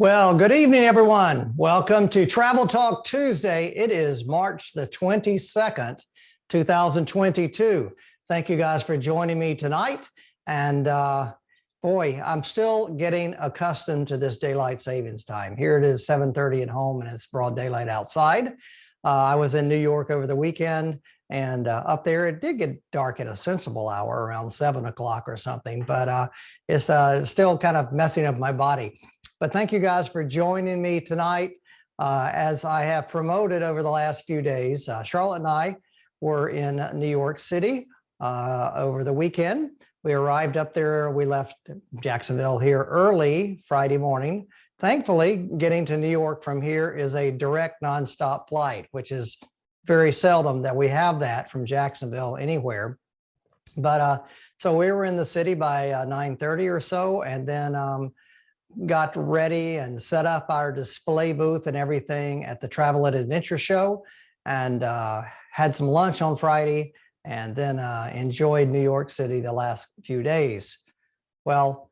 Well, good evening, everyone. Welcome to Travel Talk Tuesday. It is March the 22nd, 2022. Thank you guys for joining me tonight. And boy, I'm still getting accustomed to this daylight savings time. Here it is 7:30 at home and it's broad daylight outside. I was in New York over the weekend, and up there it did get dark at a sensible hour around 7 o'clock or something, but it's still kind of messing up my body. But thank you guys for joining me tonight. As I have promoted over the last few days, Charlotte and I were in New York City over the weekend. We arrived up there. We left Jacksonville here early Friday morning. Thankfully, getting to New York from here is a direct nonstop flight, which is very seldom that we have that from Jacksonville anywhere. But so we were in the city by 9:30 or so, and then got ready and set up our display booth and everything at the Travel and Adventure Show, and had some lunch on Friday, and then enjoyed New York City the last few days. Well,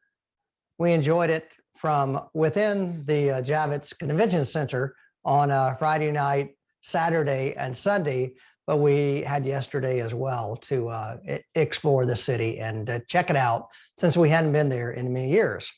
we enjoyed it from within the Javits Convention Center on Friday night, Saturday, and Sunday, but we had yesterday as well to explore the city and check it out, since we hadn't been there in many years.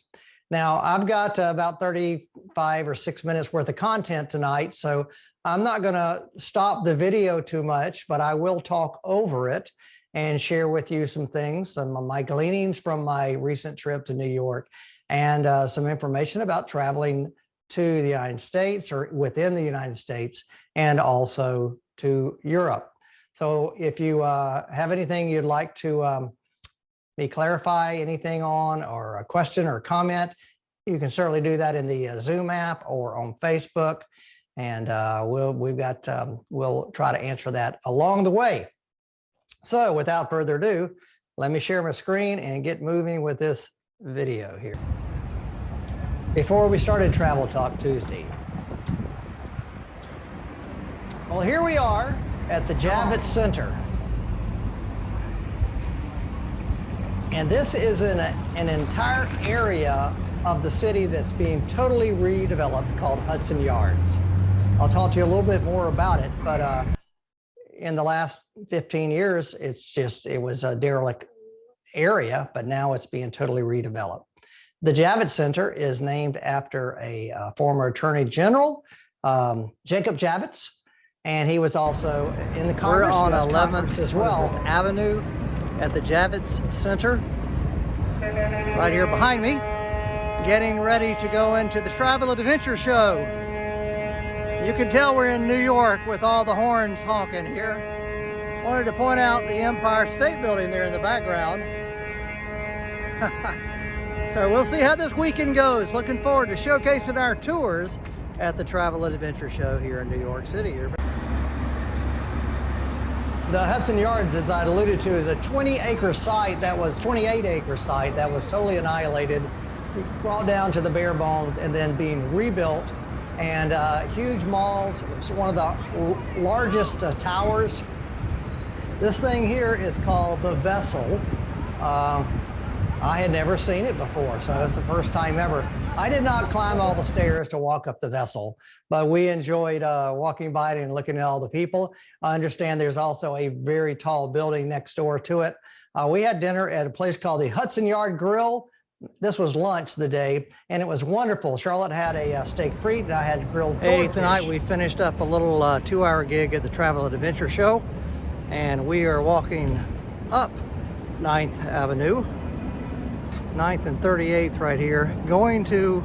Now, I've got about 35 or 6 minutes worth of content tonight, so I'm not going to stop the video too much, but I will talk over it and share with you some things, some of my gleanings from my recent trip to New York, and some information about traveling to the United States or within the United States, and also to Europe. So if you have anything you'd like to me clarify anything on, or a question or comment, you can certainly do that in the Zoom app or on Facebook, and we'll try to answer that along the way. So without further ado, let me share my screen and get moving with this video here. Before we started Travel Talk Tuesday, well, here we are at the Javits Center. And this is an entire area of the city that's being totally redeveloped called Hudson Yards. I'll talk to you a little bit more about it, but in the last 15 years, it was a derelict area, but now it's being totally redeveloped. The Javits Center is named after a former Attorney General, Jacob Javits, and he was also in the Congress. We're on 11th as well Avenue at the Javits Center, right here behind me, getting ready to go into the Travel and Adventure Show. You can tell we're in New York with all the horns honking here. Wanted to point out the Empire State Building there in the background. So we'll see how this weekend goes. Looking forward to showcasing our tours at the Travel and Adventure Show here in New York City. The Hudson Yards, as I alluded to, is a 28-acre site that was totally annihilated, brought down to the bare bones, and then being rebuilt. And huge malls. It's one of the largest towers. This thing here is called the Vessel. I had never seen it before, so it's the first time ever. I did not climb all the stairs to walk up the Vessel, but we enjoyed walking by it and looking at all the people. I understand there's also a very tall building next door to it. We had dinner at a place called the Hudson Yard Grill. This was lunch the day, and it was wonderful. Charlotte had a steak frite, and I had grilled swordfish. Hey, tonight we finished up a little 2-hour gig at the Travel and Adventure Show, and we are walking up 9th Avenue. 9th and 38th right here, going to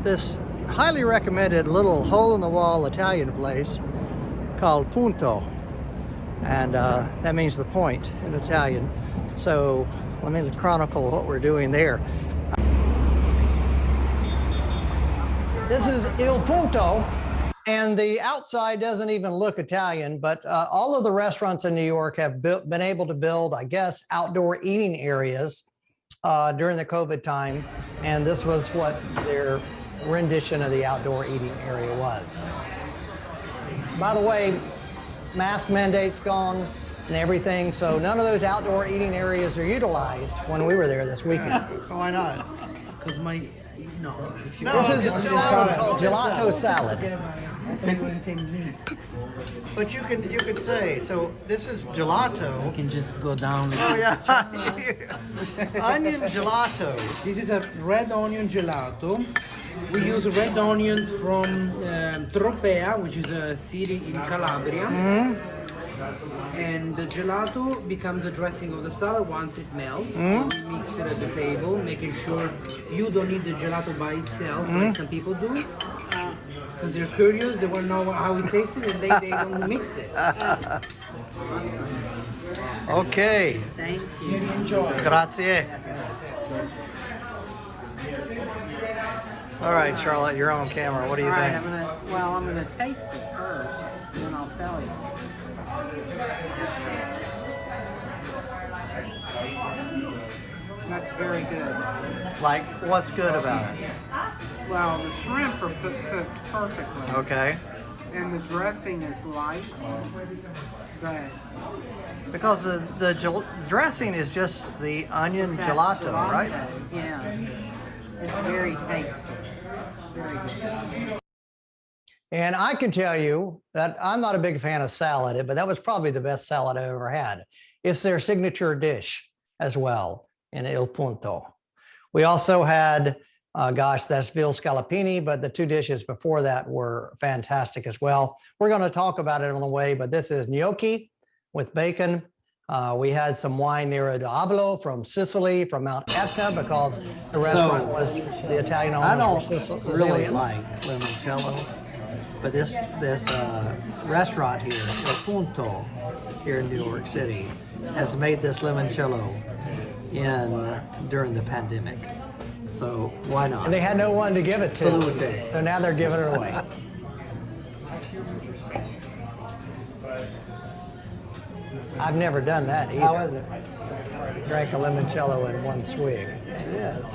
this highly recommended little hole-in-the-wall Italian place called PUNTO, and that means the point in Italian. So let me chronicle what we're doing there. This is Il Punto, and the outside doesn't even look Italian, but all of the restaurants in New York have been able to build, I guess, outdoor eating areas during the COVID time, and this was what their rendition of the outdoor eating area was. By the way, mask mandate's gone and everything, so none of those outdoor eating areas are utilized when we were there this weekend. Why not? Because No. If you This is a salad called gelato salad. But you could say, so this is gelato. You can just go down. Oh yeah. Onion gelato. This is a red onion gelato. We use red onions from Tropea, which is a city in Calabria. And the gelato becomes a dressing of the salad once it melts. We mix it at the table, making sure you don't need the gelato by itself, like some people do. Because they're curious, they want to know how it tastes, and they don't mix it. Okay. Thank you. Enjoy. Grazie. All right, Charlotte, you're on camera. What do you think? I'm gonna taste it first, and then I'll tell you. That's very good. Like, what's good about it? Well, the shrimp are cooked perfectly. Okay. And the dressing is light. But Because the dressing is just the onion gelato, right? Yeah. It's very tasty. Very good. And I can tell you that I'm not a big fan of salad, but that was probably the best salad I ever had. It's their signature dish as well in Il Punto. We also had, that's veal scallopini, but the two dishes before that were fantastic as well. We're going to talk about it on the way, but this is gnocchi with bacon. We had some wine Nero d'Avolo from Sicily, from Mount Etna, because the restaurant was the Italian owners. I don't were really Sicilians. like limoncello, but this restaurant here, Il Punto, here in New York City, has made this limoncello during the pandemic. So why not? And they had no one to give it to. Salute. So now they're giving it away. I've never done that either. How is it? Drank a limoncello in one swig. It is.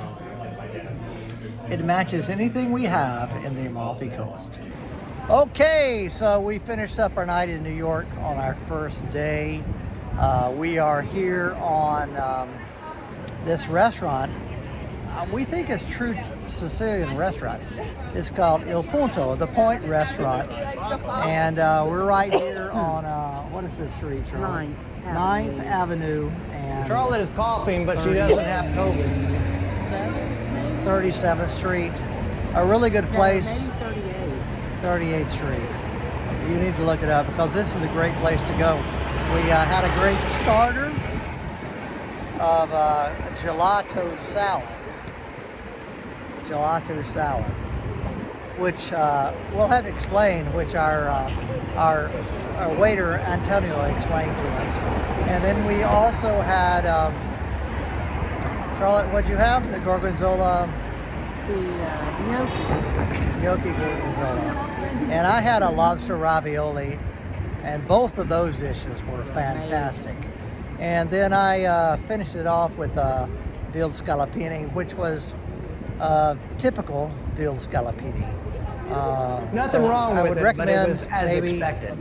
It matches anything we have in the Amalfi Coast. Okay, so we finished up our night in New York on our first day. We are here on this restaurant. We think it's true Sicilian restaurant. It's called Il Punto, the Point Restaurant. And we're right here on, what is this street, Charlotte? 9th Avenue. And Charlotte is coughing, but she doesn't have COVID. 37th Street. A really good place. Maybe 38th Street. You need to look it up because this is a great place to go. We had a great starter of gelato salad. Gelato salad, which we'll have explained, which our waiter Antonio explained to us. And then we also had, Charlotte, what'd you have? The gorgonzola? The gnocchi. Gnocchi gorgonzola. And I had a lobster ravioli, and both of those dishes were fantastic. And then I finished it off with veal scallopini, which was typical veal scallopini. Nothing wrong with I would it, recommend but it was as maybe expected.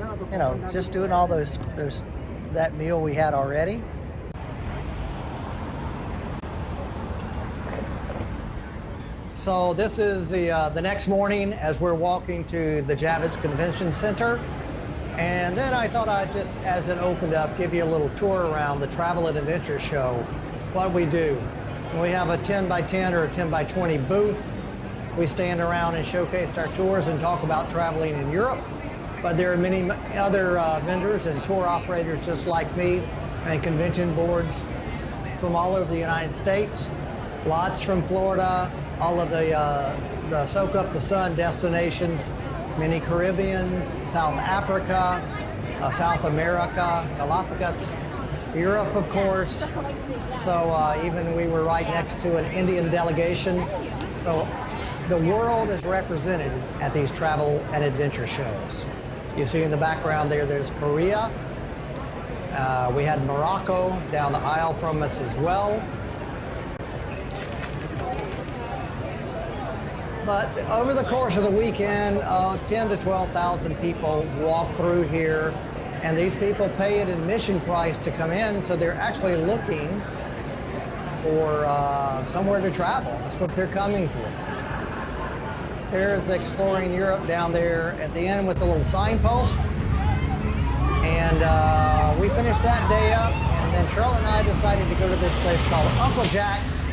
just doing all that meal we had already. So this is the next morning as we're walking to the Javits Convention Center. And then I thought I'd just, as it opened up, give you a little tour around the Travel and Adventure Show, what we do. We have a 10 by 10 or a 10 by 20 booth. We stand around and showcase our tours and talk about traveling in Europe. But there are many other vendors and tour operators just like me, and convention boards from all over the United States. Lots from Florida, all of the soak up the sun destinations, many Caribbeans, South Africa, South America, Galapagos, Europe, of course. So even we were right next to an Indian delegation. So the world is represented at these travel and adventure shows. You see in the background there, there's Korea. We had Morocco down the aisle from us as well. But over the course of the weekend, 10 to 12,000 people walk through here, and these people pay an admission price to come in, so they're actually looking for somewhere to travel. That's what they're coming for. There's Exploring Europe down there at the end with the little signpost. And we finished that day up, and then Charlotte and I decided to go to this place called Uncle Jack's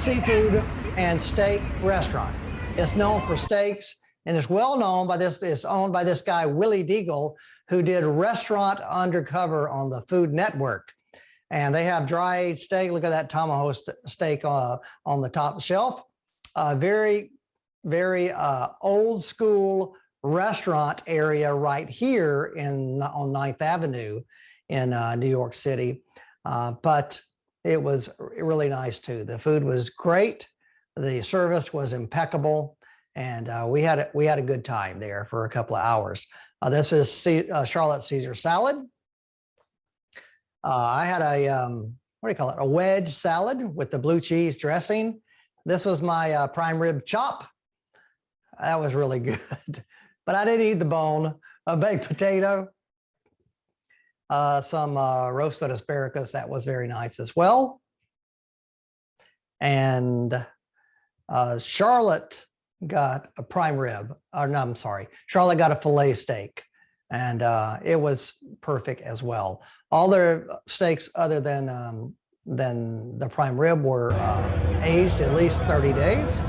Seafood and Steak Restaurant. It's known for steaks, and it's well known by this. It's owned by this guy, Willie Deagle, who did Restaurant Undercover on the Food Network. And they have dry steak. Look at that tomahawk steak on the top shelf. Very, very old school restaurant area right here on 9th Avenue in New York City. But it was really nice too. The food was great. The service was impeccable. And we had a good time there for a couple of hours. This is Charlotte Caesar salad. I had a, what do you call it? A wedge salad with the blue cheese dressing. This was my prime rib chop. That was really good, but I didn't eat the bone. A baked potato, some roasted asparagus. That was very nice as well. And Charlotte got a prime rib, or no, I'm sorry. Charlotte got a filet steak, and it was perfect as well. All their steaks other than the prime rib were aged at least 30 days.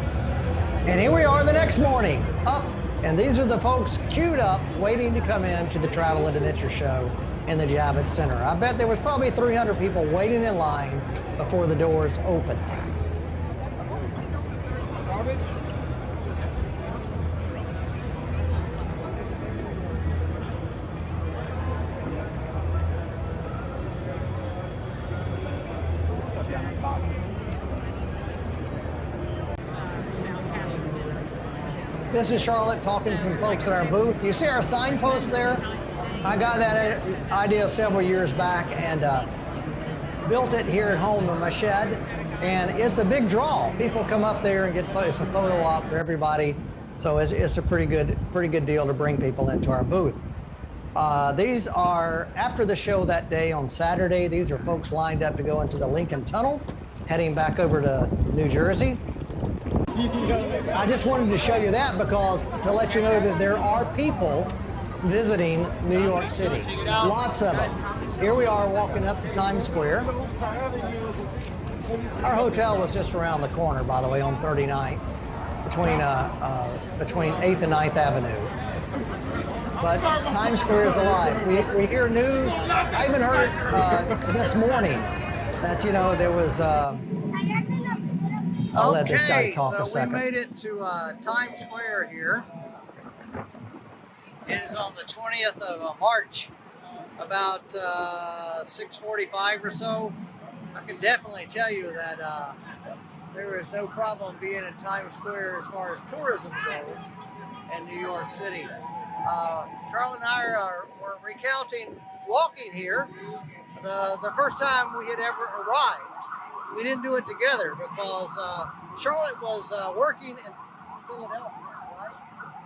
And here we are the next morning up, and these are the folks queued up waiting to come in to the Travel and Adventure Show in the Javits Center. I bet there was probably 300 people waiting in line before the doors opened. This is Charlotte talking to some folks at our booth. You see our signpost there? I got that idea several years back and built it here at home in my shed. And it's a big draw. People come up there and it's a photo op for everybody. So it's a pretty good deal to bring people into our booth. These are, after the show that day on Saturday, these are folks lined up to go into the Lincoln Tunnel, heading back over to New Jersey. I just wanted to show you that because to let you know that there are people visiting New York City. Lots of them. Here we are walking up to Times Square. Our hotel was just around the corner, by the way, on 39th, between 8th and 9th Avenue. But Times Square is alive. We hear news. I even heard this morning that, you know, there was... I'll let this guy talk a second. We made it to Times Square here. It is on the 20th of March, about 6:45 or so. I can definitely tell you that there is no problem being in Times Square as far as tourism goes in New York City. Charlotte and I were recounting walking here the first time we had ever arrived. We didn't do it together because Charlotte was working in Philadelphia, right?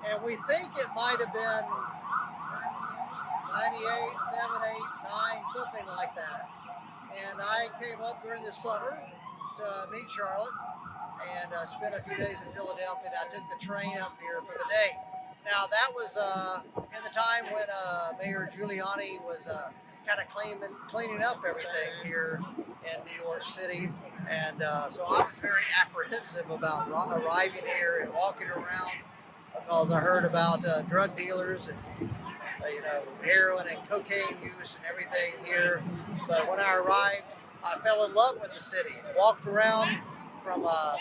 And we think it might have been 98, 7, 8, 9, something like that. And I came up during the summer to meet Charlotte and spent a few days in Philadelphia. And I took the train up here for the day. Now that was in the time when Mayor Giuliani was kind of cleaning up everything here in New York City, and so I was very apprehensive about arriving here and walking around because I heard about drug dealers and you know, heroin and cocaine use and everything here. But when I arrived, I fell in love with the city. Walked around from up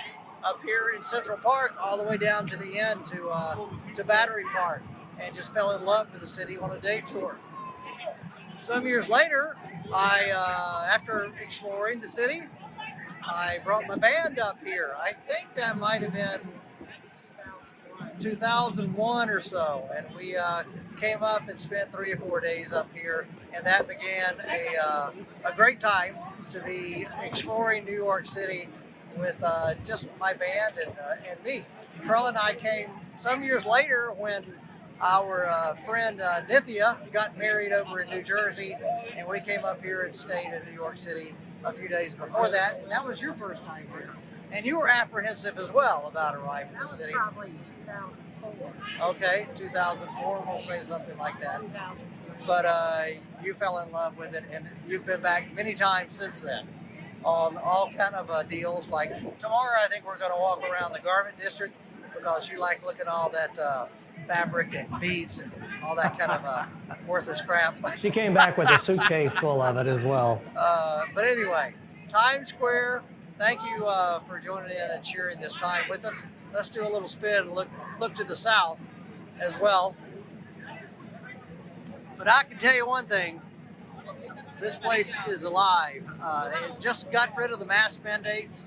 here in Central Park all the way down to the end to Battery Park, and just fell in love with the city on a day tour. Some years later, after exploring the city, I brought my band up here. I think that might have been 2001 or so, and we came up and spent 3 or 4 days up here, and that began a great time to be exploring New York City with just my band and me. Charlotte and I came some years later when our friend Nithya got married over in New Jersey, and we came up here and stayed in New York City a few days before that. And that was your first time here. And you were apprehensive as well about arriving in the city. That was probably 2004. Okay, 2004, we'll say something like that. 2003. But you fell in love with it, and you've been back many times since then on all kind of deals. Like tomorrow, I think we're going to walk around the garment district because you like looking at all that fabric and beads and all that kind of worthless crap. She came back with a suitcase full of it as well. But anyway, Times Square, thank you for joining in and sharing this time with us. Let's do a little spin and look to the south as well. But I can tell you one thing, this place is alive. It just got rid of the mask mandates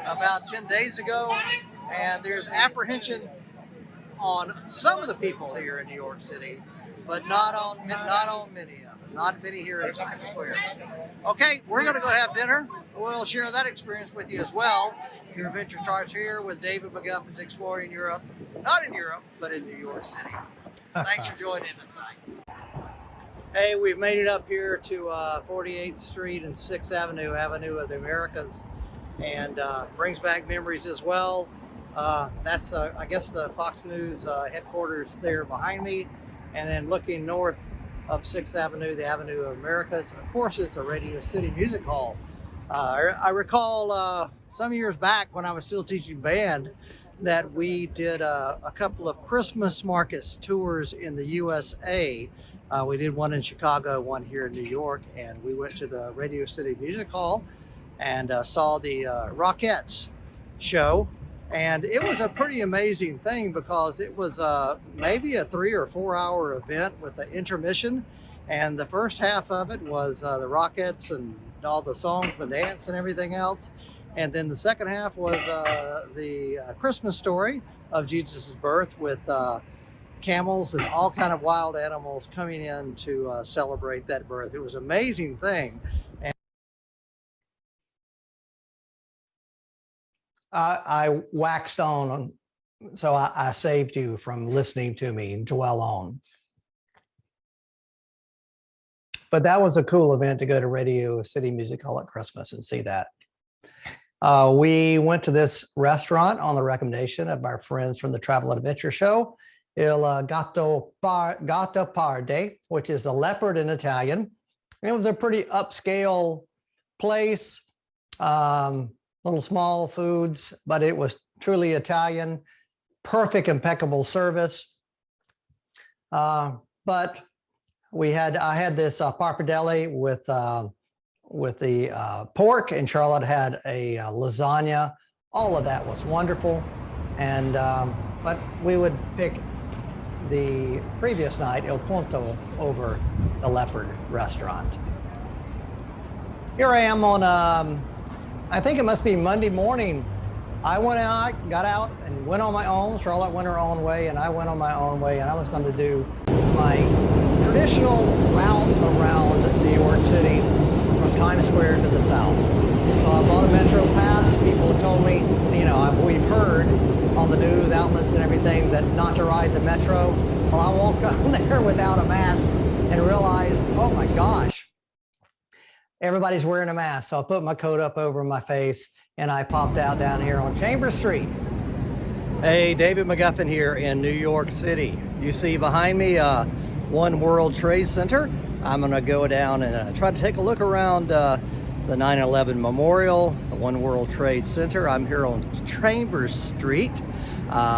about 10 days ago, and there's apprehension on some of the people here in New York City, but not on many of them, not many here in Times Square. Okay, we're gonna go have dinner. We'll share that experience with you as well. Your adventure starts here with David McGuffin's Exploring Europe, not in Europe, but in New York City. Thanks for joining tonight. Hey, we've made it up here to 48th Street and 6th Avenue, Avenue of the Americas, and brings back memories as well. That's, I guess, the Fox News headquarters there behind me, and then looking north of 6th Avenue, the Avenue of Americas. Of course, it's a Radio City Music Hall. I recall some years back when I was still teaching band that we did a couple of Christmas markets tours in the USA. We did one in Chicago, one here in New York, and we went to the Radio City Music Hall and saw the Rockettes show. And it was a pretty amazing thing because it was maybe a 3 or 4 hour event with an intermission. And the first half of it was the Rockettes and all the songs, the dance and everything else. And then the second half was the Christmas story of Jesus' birth with camels and all kind of wild animals coming in to celebrate that birth. It was an amazing thing. And I waxed on, so I saved you from listening to me dwell on. But that was a cool event to go to Radio City Music Hall at Christmas and see that. We went to this restaurant on the recommendation of our friends from the Travel and Adventure Show, Il Gattoparde, which is a leopard in Italian. And it was a pretty upscale place, little small foods, but it was truly Italian, perfect, impeccable service. But I had this pappardelle with the pork, and Charlotte had a lasagna. All of that was wonderful. And but we would pick the previous night, Il Punto, over the Leopard restaurant. Here I am on, I think it must be Monday morning. I went out, got out and went on my own. Charlotte went her own way and I went on my own way, and I was going to do my traditional route around New York City from Times Square to the south. So I bought a Metro pass. People have told me, you know, we've heard on the news outlets and everything that not to ride the Metro. Well, I walked on there without a mask and realized, oh my gosh, everybody's wearing a mask. So I put my coat up over my face and I popped out down here on Chambers Street. Hey, David McGuffin here in New York City. You see behind me One World Trade Center. I'm gonna go down and try to take a look around the 9/11 Memorial, the One World Trade Center. I'm here on Chambers Street,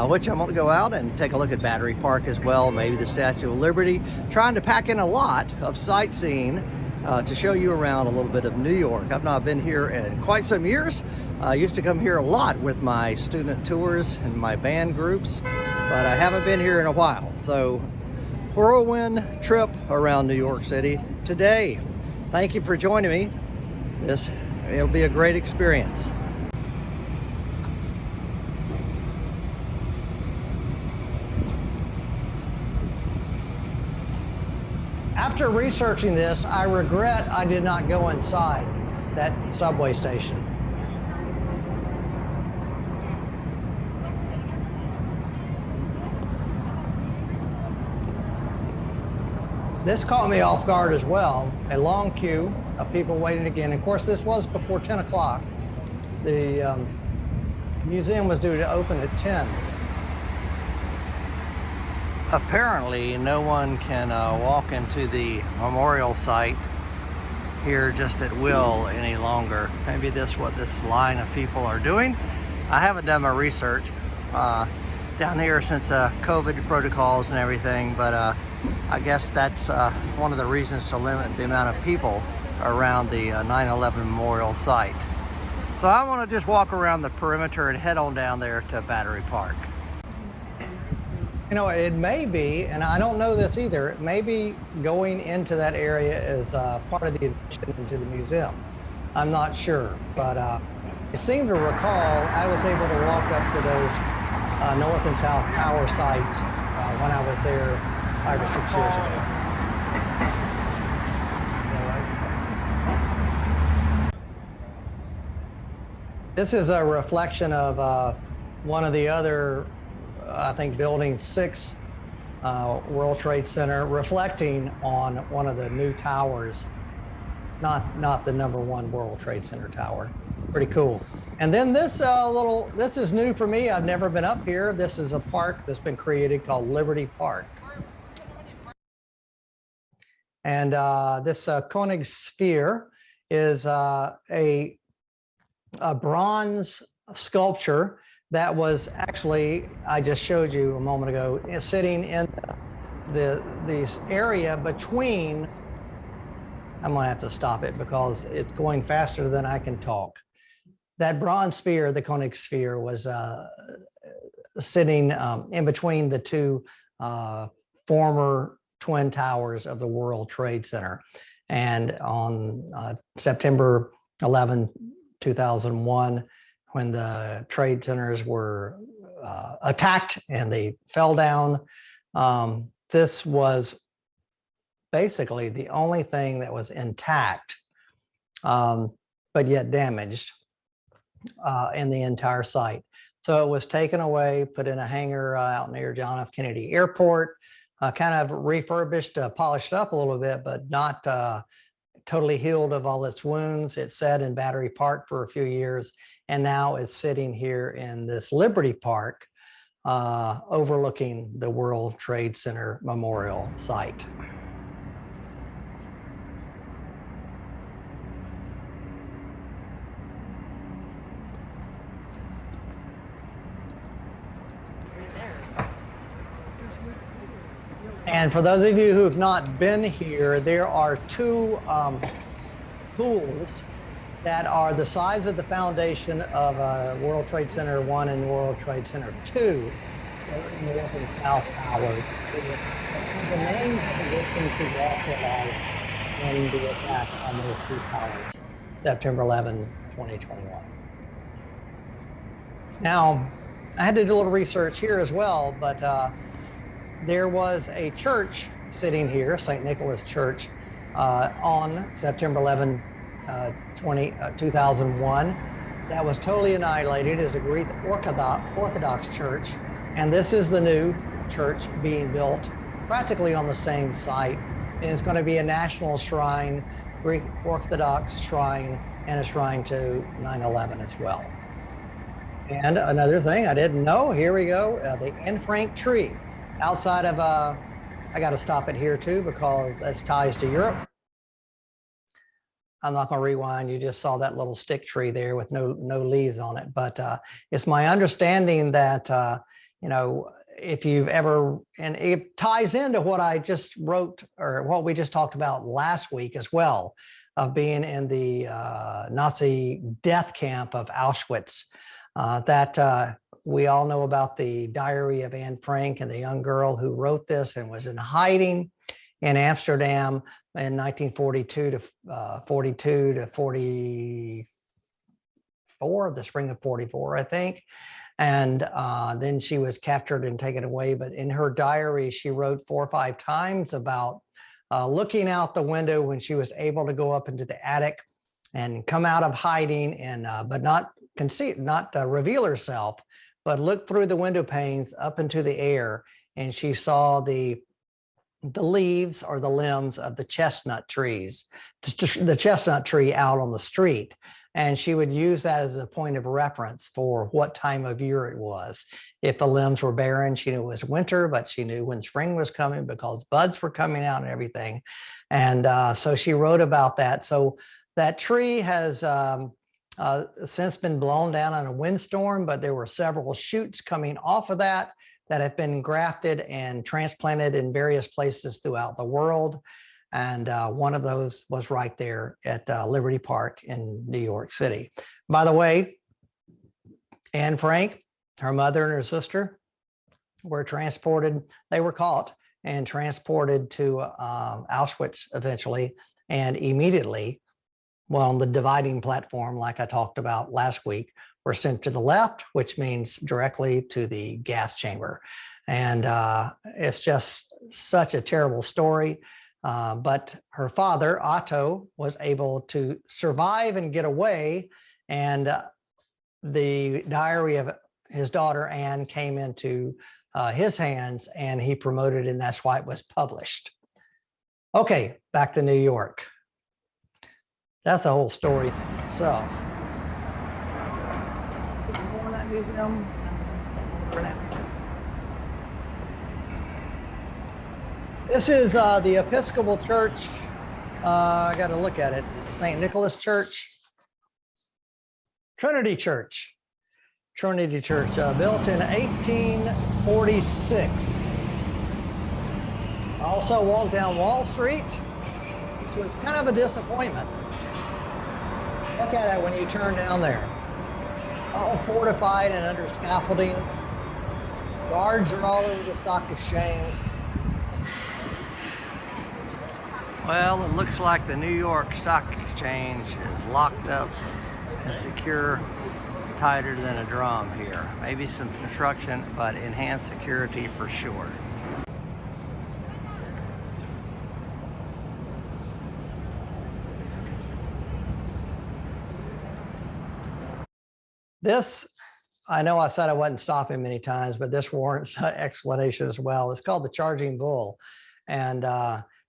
which I'm gonna go out and take a look at Battery Park as well, maybe the Statue of Liberty, trying to pack in a lot of sightseeing to show you around a little bit of New York. I've not been here in quite some years. I used to come here a lot with my student tours and my band groups, but I haven't been here in a while. So whirlwind trip around New York City today. Thank you for joining me. It'll be a great experience. After researching this, I regret I did not go inside that subway station. This caught me off guard as well. A long queue of people waiting again. Of course, this was before 10 o'clock. The Museum was due to open at 10. Apparently, no one can walk into the memorial site here just at will any longer. Maybe that's what this line of people are doing. I haven't done my research down here since COVID protocols and everything, but I guess that's one of the reasons to limit the amount of people around the 9/11 memorial site. So I want to just walk around the perimeter and head on down there to Battery Park. You know, it may be, and I don't know this either, it may be going into that area is part of the admission into the museum. I'm not sure, but I seem to recall I was able to walk up to those north and south tower sites when I was there 5 or 6 years ago. This is a reflection of one of the other, I think, Building 6 World Trade Center, reflecting on one of the new towers, not the #1 World Trade Center tower. Pretty cool. And then this this is new for me. I've never been up here. This is a park that's been created called Liberty Park. And this Königssphere is a bronze sculpture that was actually, I just showed you a moment ago, sitting in this area between, I'm gonna have to stop it because it's going faster than I can talk. That bronze sphere, the Königssphere, was sitting in between the two former twin towers of the World Trade Center. And on September 11, 2001, when the trade centers were attacked and they fell down, this was basically the only thing that was intact, but yet damaged in the entire site. So it was taken away, put in a hangar out near John F. Kennedy Airport, kind of refurbished, polished up a little bit, but not totally healed of all its wounds. It sat in Battery Park for a few years, and now it's sitting here in this Liberty Park, overlooking the World Trade Center Memorial site. And for those of you who have not been here, there are two pools that are the size of the foundation of World Trade Center 1 and World Trade Center 2, North and South Towers. The names of the victims who lost their lives in the attack on those two towers, September 11, 2021. Now, I had to do a little research here as well, but there was a church sitting here, St. Nicholas Church, on September 11, 2001, that was totally annihilated as a Greek Orthodox church. And this is the new church being built practically on the same site. And it's going to be a national shrine, Greek Orthodox shrine, and a shrine to 9/11 as well. And another thing I didn't know, here we go, the Anne Frank tree. Outside of, I got to stop it here too because that's ties to Europe. I'm not going to rewind. You just saw that little stick tree there with no leaves on it. But it's my understanding that, you know, if you've ever, and it ties into what I just wrote or what we just talked about last week as well, of being in the Nazi death camp of Auschwitz, that we all know about the diary of Anne Frank and the young girl who wrote this and was in hiding in Amsterdam in 1942 to 42 to 44, the spring of 44, I think. And then she was captured and taken away. But in her diary, she wrote 4 or 5 times about looking out the window when she was able to go up into the attic and come out of hiding and but not reveal herself, but look through the window panes up into the air. And she saw the the leaves or the limbs of the chestnut trees, the chestnut tree out on the street. And she would use that as a point of reference for what time of year it was. If the limbs were barren, she knew it was winter, but she knew when spring was coming because buds were coming out and everything. And so she wrote about that. So that tree has since been blown down in a windstorm, but there were several shoots coming off of that have been grafted and transplanted in various places throughout the world. And one of those was right there at Liberty Park in New York City. By the way, Anne Frank, her mother and her sister were transported. They were caught and transported to Auschwitz eventually, and immediately, well, on the dividing platform, like I talked about last week, were sent to the left, which means directly to the gas chamber. And it's just such a terrible story. But her father, Otto, was able to survive and get away. And the diary of his daughter, Anne, came into his hands, and he promoted it, and that's why it was published. Okay, back to New York. That's a whole story. So, that museum. This is the Episcopal Church. I got to look at it. St. Nicholas Church. Trinity Church. Trinity Church, built in 1846. I also walked down Wall Street, which was kind of a disappointment. Look at it when you turn down there. All fortified and under scaffolding. Guards are all over the stock exchange. Well, it looks like the New York Stock Exchange is locked up and secure, tighter than a drum here. Maybe some construction, but enhanced security for sure. This, I know I said I wasn't stopping many times, but this warrants explanation as well. It's called the Charging Bull. And,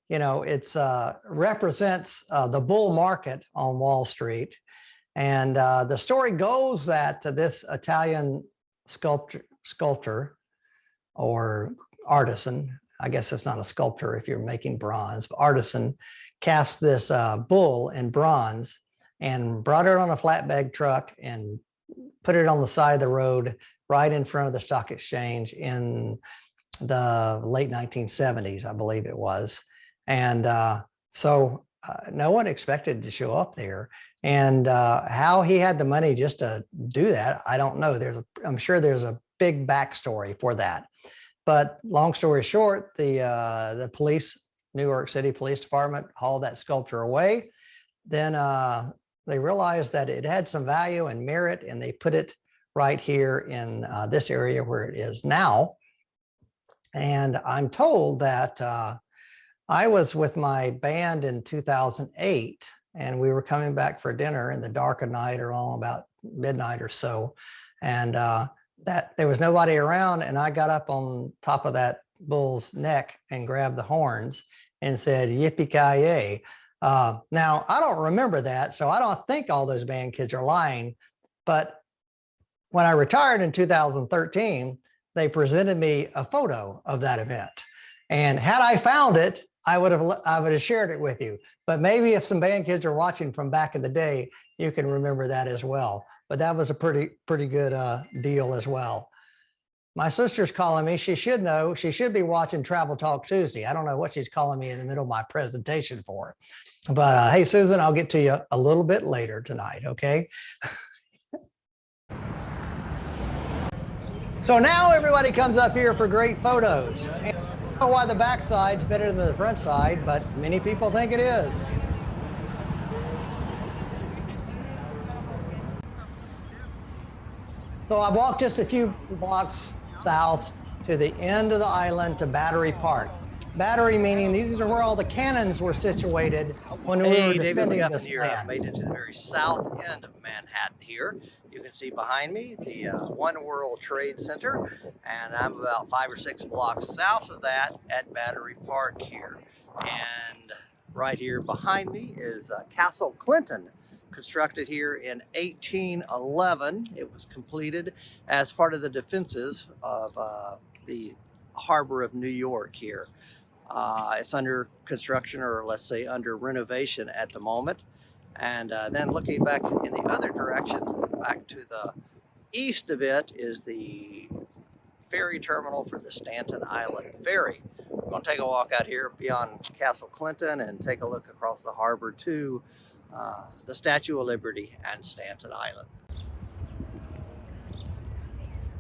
you know, it's represents the bull market on Wall Street. And the story goes that this Italian sculptor or artisan, I guess it's not a sculptor if you're making bronze, but artisan, cast this bull in bronze and brought it on a flatbed truck and put it on the side of the road right in front of the stock exchange in the late 1970s, I believe it was. And so no one expected to show up there. And how he had the money just to do that, I don't know. I'm sure there's a big backstory for that. But long story short, the police, New York City Police Department, hauled that sculpture away. Then they realized that it had some value and merit, and they put it right here in this area where it is now. And I'm told that I was with my band in 2008, and we were coming back for dinner in the dark of night or all about midnight or so. And that there was nobody around, and I got up on top of that bull's neck and grabbed the horns and said, "Yippee-ki-yay." Now, I don't remember that, so I don't think all those band kids are lying. But when I retired in 2013, they presented me a photo of that event. And had I found it, I would have shared it with you. But maybe if some band kids are watching from back in the day, you can remember that as well. But that was a pretty good deal as well. My sister's calling me. She should know. She should be watching Travel Talk Tuesday. I don't know what she's calling me in the middle of my presentation for. But hey, Susan, I'll get to you a little bit later tonight, okay? So now everybody comes up here for great photos. And I don't know why the back side's better than the front side, but many people think it is. So I walked just a few blocks south to the end of the island to Battery Park. Battery meaning these are where all the cannons were situated when we were Hey, David defending McGuffin this here. I've land. made it to the very south end of Manhattan here. You can see behind me the One World Trade Center, and I'm about 5 or 6 blocks south of that at Battery Park here. And right here behind me is Castle Clinton, constructed here in 1811. It was completed as part of the defenses of the harbor of New York here. It's under construction, or let's say under renovation at the moment. And then looking back in the other direction, back to the east of it, is the ferry terminal for the Staten Island Ferry. We're going to take a walk out here beyond Castle Clinton and take a look across the harbor to the Statue of Liberty and Staten Island.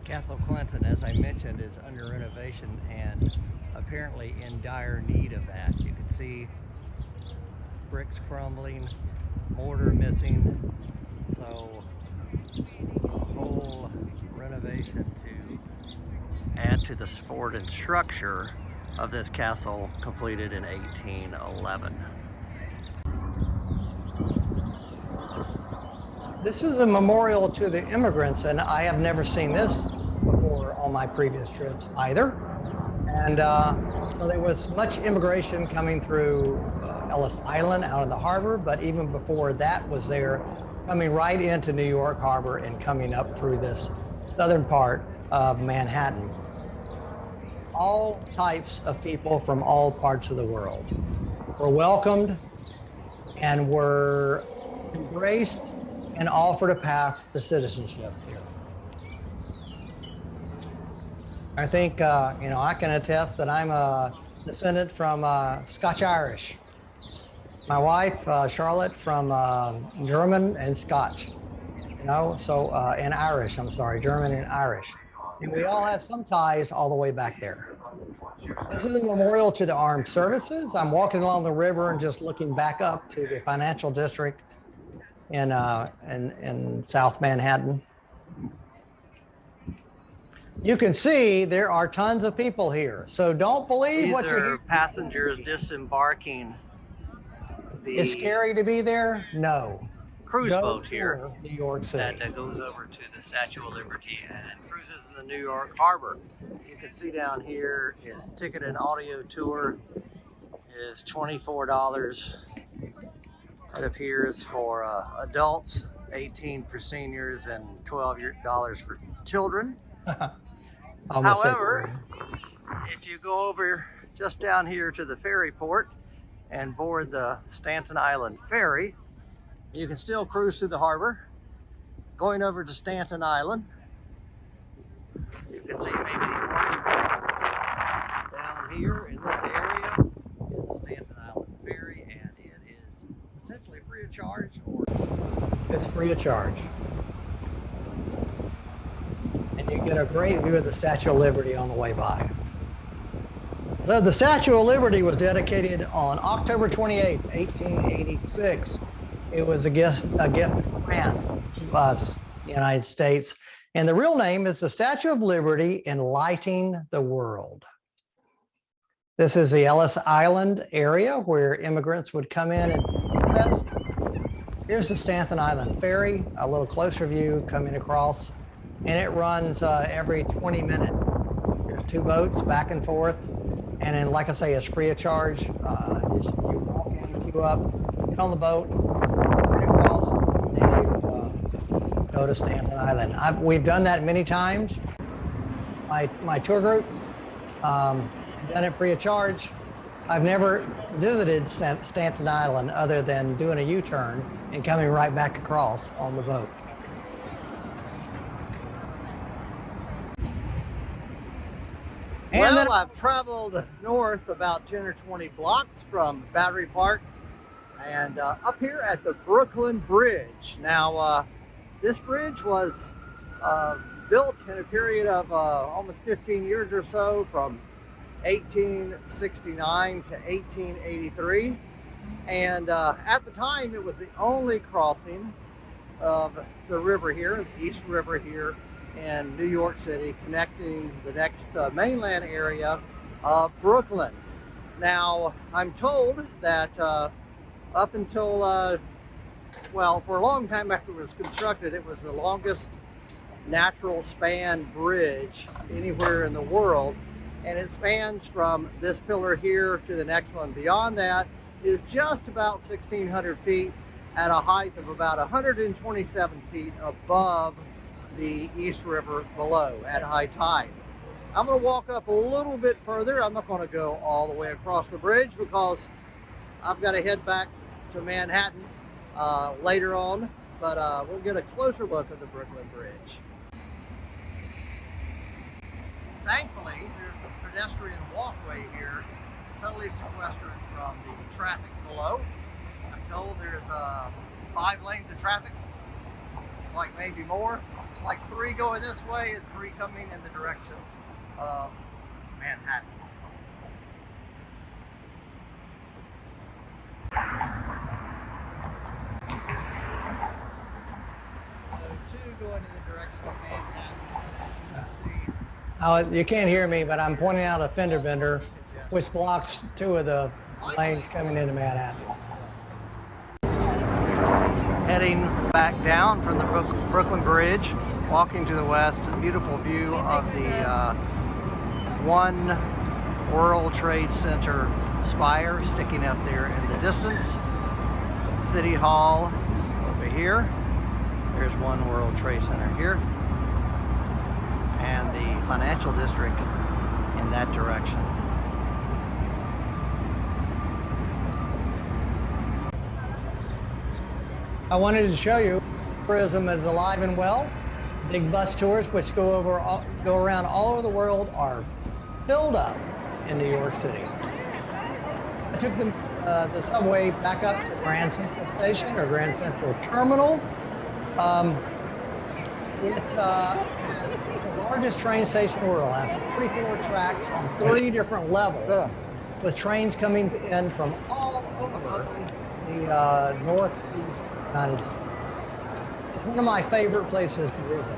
Castle Clinton, as I mentioned, is under renovation and apparently in dire need of that. You can see bricks crumbling, mortar missing, so a whole renovation to add to the support and structure of this castle completed in 1811. This is a memorial to the immigrants, and I have never seen this before on my previous trips either. And so there was much immigration coming through Ellis Island out of the harbor, but even before that was there, coming right into New York Harbor and coming up through this southern part of Manhattan. All types of people from all parts of the world were welcomed and were embraced and offered a path to citizenship here. I think, I can attest that I'm a descendant from Scotch-Irish. My wife, Charlotte, from German and Scotch, and Irish, German and Irish. And we all have some ties all the way back there. This is a memorial to the armed services. I'm walking along the river and just looking back up to the financial district in South Manhattan. You can see there are tons of people here, so don't believe what you're hearing. Passengers disembarking. It's scary to be there? No. Cruise boat here, New York City. that goes over to the Statue of Liberty and cruises in the New York Harbor. You can see down here is ticket and audio tour is $24. It appears for adults, 18 for seniors, and $12 for children. However, if you go over just down here to the ferry port and board the Staten Island Ferry, you can still cruise through the harbor. Going over to Staten Island, you can see maybe the orange down here in this area is the Staten Island Ferry, and it is essentially free of charge. It's free of charge. And you get a great view of the Statue of Liberty on the way by. So the Statue of Liberty was dedicated on October 28, 1886. It was a gift from France to us, the United States. And the real name is the Statue of Liberty Enlightening the World. This is the Ellis Island area where immigrants would come in and protest. Here's the Staten Island Ferry, a little closer view coming across, and it runs every 20 minutes. There's 2 boats back and forth, and then, like I say, it's free of charge. You walk in, queue up, get on the boat, across, and you go to Staten Island. We've done that many times. My tour groups done it free of charge. I've never visited Staten Island other than doing a U-turn and coming right back across on the boat. And then I've traveled north about 10 or 20 blocks from Battery Park and up here at the Brooklyn Bridge. Now, this bridge was built in a period of almost 15 years or so, from 1869 to 1883. And at the time, it was the only crossing of the river here, the East River here in New York City, connecting the next mainland area of Brooklyn. Now, I'm told that up until, well, for a long time after it was constructed, it was the longest natural span bridge anywhere in the world. And it spans from this pillar here to the next one. Beyond that is just about 1,600 feet at a height of about 127 feet above the East River below at high tide. I'm going to walk up a little bit further. I'm not going to go all the way across the bridge because I've got to head back to Manhattan later on, but we'll get a closer look at the Brooklyn Bridge. Thankfully, there's a pedestrian walkway here, totally sequestered from the traffic below. I'm told there's 5 lanes of traffic, like maybe more. It's like 3 going this way and 3 coming in the direction of Manhattan. So 2 going in the direction of Manhattan. Oh, you can't hear me, but I'm pointing out a fender bender, which blocks 2 of the lanes coming into Manhattan. Heading back down from the Brooklyn Bridge, walking to the west, a beautiful view of the One World Trade Center spire sticking up there in the distance. City Hall over here. There's One World Trade Center here. And the financial district in that direction. I wanted to show you tourism is alive and well. Big bus tours, which go around all over the world, are filled up in New York City. I took the subway back up to Grand Central Station or Grand Central Terminal. It's the largest train station in the world. It has 34 tracks on 3 different levels, with trains coming in from all over the northeast United States. It's one of my favorite places to visit.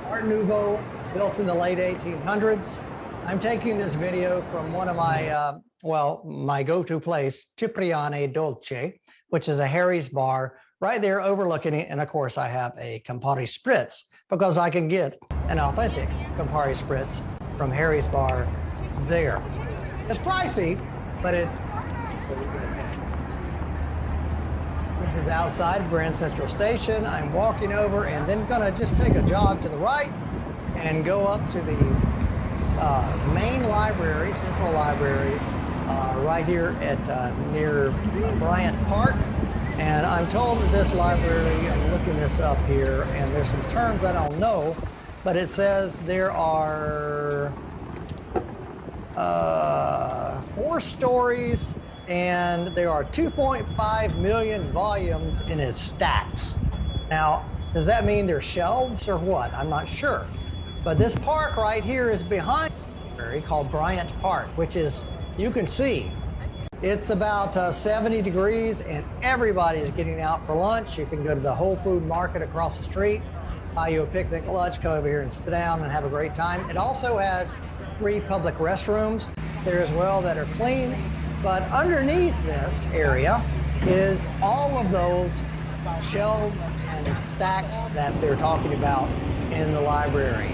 Art Nouveau, built in the late 1800s. I'm taking this video from one of my, my go-to place, Cipriani Dolce, which is a Harry's bar right there overlooking it. And of course, I have a Campari Spritz because I can get an authentic Campari Spritz from Harry's bar there. It's pricey, but this is outside Grand Central Station. I'm walking over and then gonna just take a jog to the right and go up to the main library, Central Library, right here at near Bryant Park. And I'm told that this library, I'm looking this up here, and there's some terms I don't know, but it says there are 4 stories and there are 2.5 million volumes in its stacks. Now, does that mean they're shelves or what? I'm not sure. But this park right here is behind a library called Bryant Park, which is, you can see, it's about 70 degrees and everybody is getting out for lunch. You can go to the Whole Food Market across the street, buy you a picnic lunch, come over here and sit down and have a great time. It also has 3 public restrooms there as well that are clean. But underneath this area is all of those shelves and stacks that they're talking about in the library.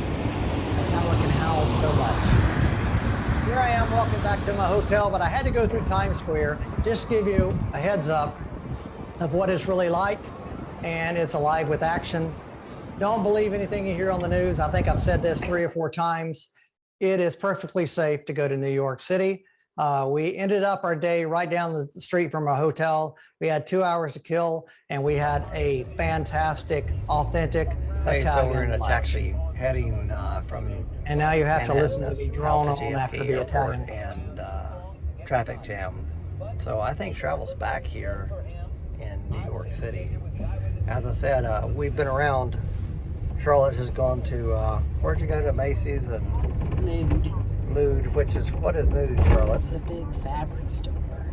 How it can house so much. Here I am walking back to my hotel, but I had to go through Times Square just to give you a heads up of what it's really like, and it's alive with action. Don't believe anything you hear on the news. I think I've said this 3 or 4 times. It is perfectly safe to go to New York City. We ended up our day right down the street from our hotel. We had 2 hours to kill, and we had a fantastic, authentic Italian so we're in a lunch. taxi heading from. And now you have to listen to me Manhattan drone out to on after JFK the Airport Italian. and traffic jam. So I think travel's back here in New York City. As I said, we've been around. Charlotte has gone to, where'd you go to? Macy's and Mood, which is, what is Mood, Charlotte? It's a big fabric store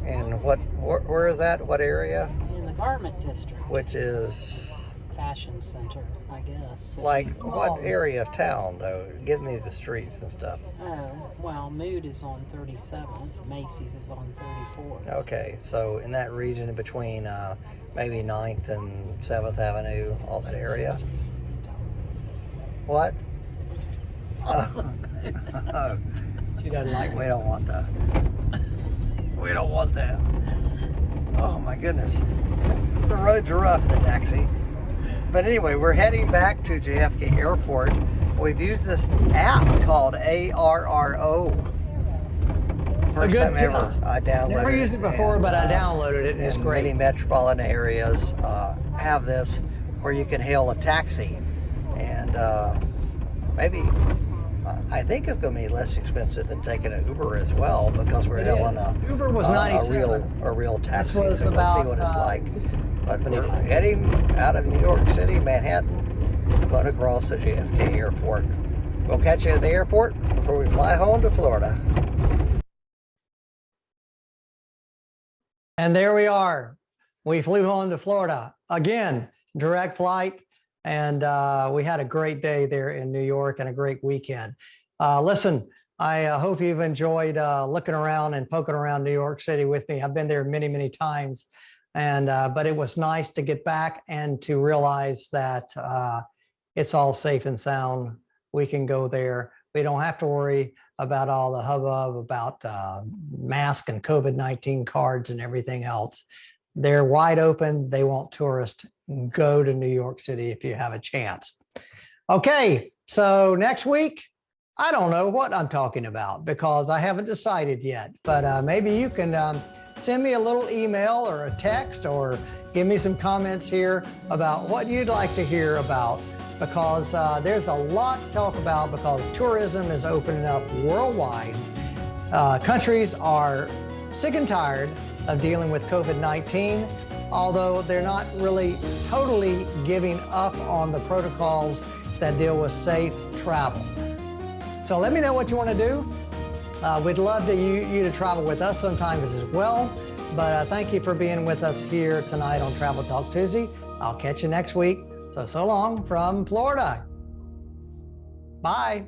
And where is that? What area? in the garment district. Which is fashion center, I guess. Like what area of town though? Give me the streets and stuff. Oh, well, Mood is on 37th. Macy's is on 34th. Okay, so in that region in between maybe 9th and 7th Avenue, all that area. What? Oh. She doesn't like, we don't want that. We don't want that. Oh my goodness. The roads are rough in the taxi. But anyway, we're heading back to JFK Airport. We've used this app called ARRO. First time ever. I downloaded it. Never used it before, but I downloaded it and it's great. Many metropolitan areas have this where you can hail a taxi. And maybe, I think it's going to be less expensive than taking an Uber as well, because we're hailing Uber was a real taxi. This was so we'll see what it's like. But we're heading out of New York City, Manhattan, going across the JFK Airport. We'll catch you at the airport before we fly home to Florida. And there we are. We flew home to Florida. Again, direct flight. And we had a great day there in New York and a great weekend. Listen, I hope you've enjoyed looking around and poking around New York City with me. I've been there many, many times. And but it was nice to get back and to realize that it's all safe and sound. We can go there. We don't have to worry about all the hubbub about mask and COVID-19 cards and everything else. They're wide open. They want tourists. Go to New York City if you have a chance. Okay, so next week, I don't know what I'm talking about because I haven't decided yet, but maybe you can send me a little email or a text or give me some comments here about what you'd like to hear about, because there's a lot to talk about because tourism is opening up worldwide. Countries are sick and tired of dealing with COVID-19, although they're not really totally giving up on the protocols that deal with safe travel. So let me know what you want to do. We'd love you to travel with us sometimes as well. But thank you for being with us here tonight on Travel Talk Tuesday. I'll catch you next week. So long from Florida. Bye.